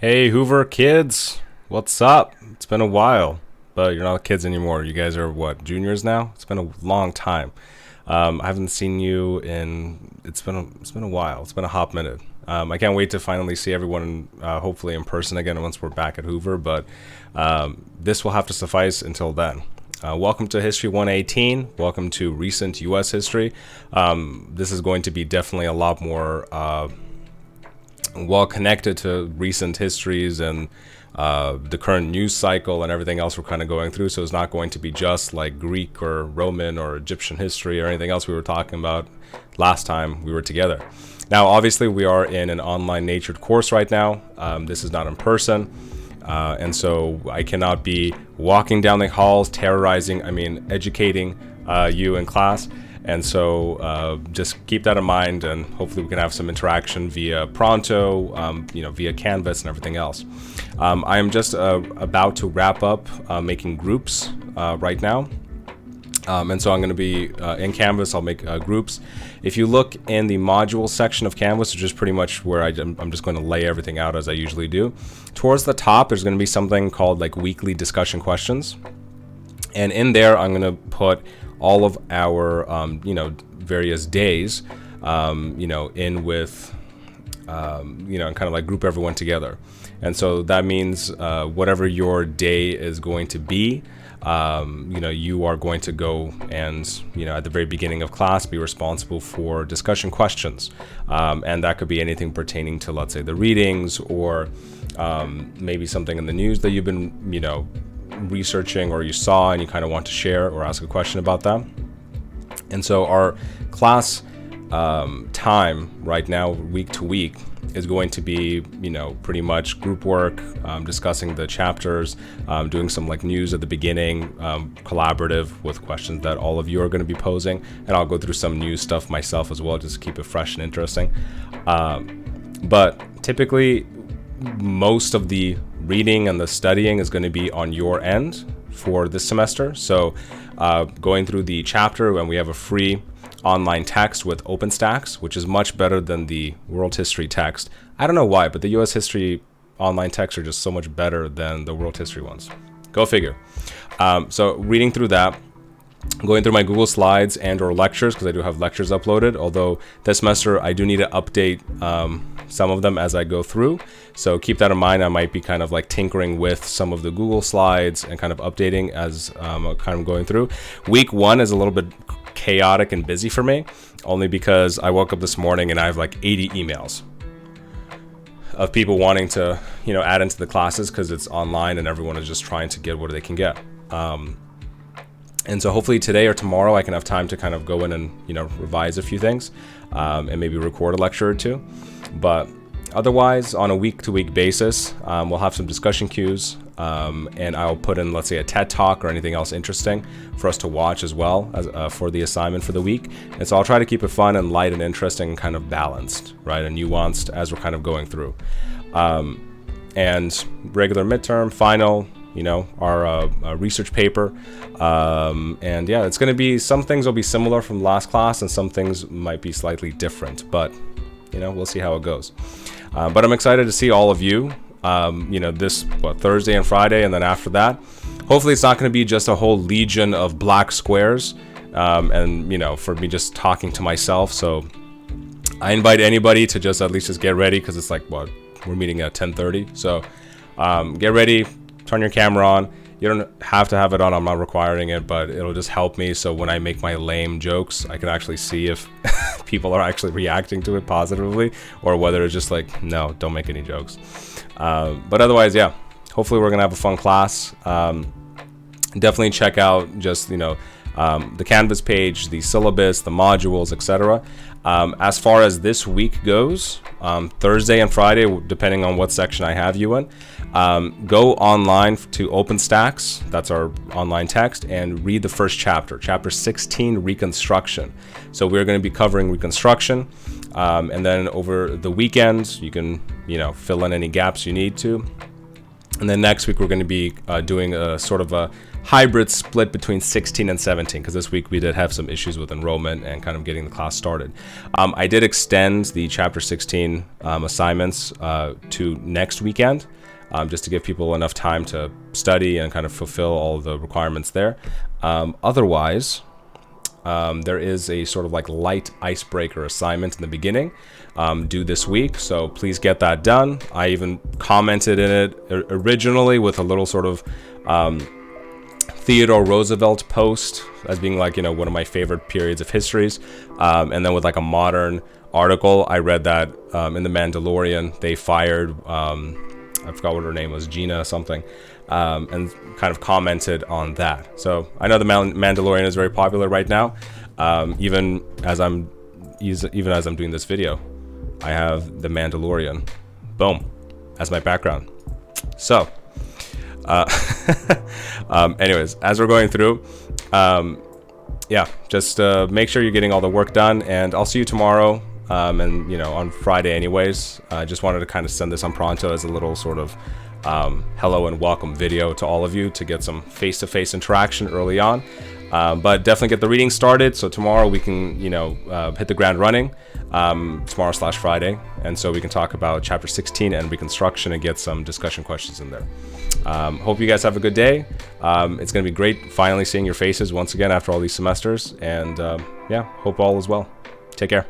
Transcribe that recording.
Hey Hoover kids, what's up? It's been a while, but you're not kids anymore. You guys are what, juniors now? It's been a long time. I haven't seen you in it's been a while. It's been a hot minute. I can't wait to finally see everyone, hopefully in person again once we're back at Hoover. But this will have to suffice until then. Welcome to History 118. Welcome to recent U.S. history. This is going to be definitely a lot more well connected to recent histories and the current news cycle and everything else we're kind of going through. So it's not going to be just like Greek or Roman or Egyptian history or anything else we were talking about last time we were together. Now, obviously, we are in an online natured course right now. This is not in person. And so I cannot be walking down the halls, educating you in class. And so just keep that in mind, and hopefully we can have some interaction via Pronto, via Canvas and everything else. I am just about to wrap up making groups right now. And so I'm going to be in Canvas. I'll make groups. If you look in the module section of Canvas, which is pretty much where I'm just going to lay everything out as I usually do. Towards the top, there's going to be something called like weekly discussion questions. And in there, I'm going to put all of our, various days, in with, and kind of like group everyone together. And so that means whatever your day is going to be, you are going to go and, at the very beginning of class, be responsible for discussion questions. And that could be anything pertaining to, let's say, the readings or maybe something in the news that you've been, researching or you saw and you kind of want to share or ask a question about that. And so our class time right now, week to week, is going to be, pretty much group work, discussing the chapters, doing some like news at the beginning, collaborative with questions that all of you are going to be posing. And I'll go through some news stuff myself as well, just to keep it fresh and interesting. But typically, most of the reading and the studying is going to be on your end for this semester. So going through the chapter, and we have a free online text with OpenStax, which is much better than the world history text. I don't know why, but the US history online texts are just so much better than the world history ones. Go figure. So reading through that, going through my Google Slides and or lectures, because I do have lectures uploaded, although this semester I do need to update some of them as I go through. So keep that in mind. I might be kind of like tinkering with some of the Google Slides and kind of updating as I'm kind of going through. Week one is a little bit chaotic and busy for me, only because I woke up this morning and I have like 80 emails of people wanting to, add into the classes because it's online and everyone is just trying to get what they can get. And so hopefully today or tomorrow I can have time to kind of go in and, revise a few things and maybe record a lecture or two. But otherwise, on a week-to-week basis, we'll have some discussion cues, and I'll put in, let's say, a TED Talk or anything else interesting for us to watch as well as for the assignment for the week. And so I'll try to keep it fun and light and interesting and kind of balanced, right, and nuanced as we're kind of going through. And regular midterm, final, our research paper. And yeah, it's going to be, some things will be similar from last class and some things might be slightly different, but, we'll see how it goes. But I'm excited to see all of you, this Thursday and Friday. And then after that, hopefully it's not going to be just a whole legion of black squares. And, for me just talking to myself. So I invite anybody to just at least just get ready, because it's like, we're meeting at 10:30. So get ready. Turn your camera on. You don't have to have it on. I'm not requiring it, but it'll just help me. So when I make my lame jokes, I can actually see if people are actually reacting to it positively, or whether it's just like, no, don't make any jokes. But otherwise, yeah, hopefully we're going to have a fun class. Definitely check out just, the Canvas page, the syllabus, the modules, etc. As far as this week goes, Thursday and Friday, depending on what section I have you in, go online to OpenStax, that's our online text, and read the first chapter, chapter 16, Reconstruction. So we're going to be covering Reconstruction, and then over the weekend, you can, fill in any gaps you need to. And then next week we're going to be doing a sort of a hybrid split between 16 and 17, because this week we did have some issues with enrollment and kind of getting the class started. I did extend the chapter 16 assignments to next weekend, just to give people enough time to study and kind of fulfill all of the requirements there. Otherwise, there is a sort of like light icebreaker assignment in the beginning due this week, so please get that done. I even commented in it originally with a little sort of Theodore Roosevelt post as being like, you know, one of my favorite periods of histories, and then with like a modern article. I read that in The Mandalorian they fired I forgot what her name was, Gina something, and kind of commented on that. So I know The Mandalorian is very popular right now. Even as I'm doing this video, I have The Mandalorian, boom, as my background. So, anyways, as we're going through, yeah, just make sure you're getting all the work done, and I'll see you tomorrow. And you know, on Friday anyways. I just wanted to kind of send this on Pronto as a little sort of hello and welcome video to all of you to get some face-to-face interaction early on. But definitely get the reading started, so tomorrow we can, you know, hit the ground running, tomorrow/Friday, and so we can talk about chapter 16 and Reconstruction and get some discussion questions in there. Hope you guys have a good day. It's going to be great finally seeing your faces once again after all these semesters, and yeah, hope all is well. Take care.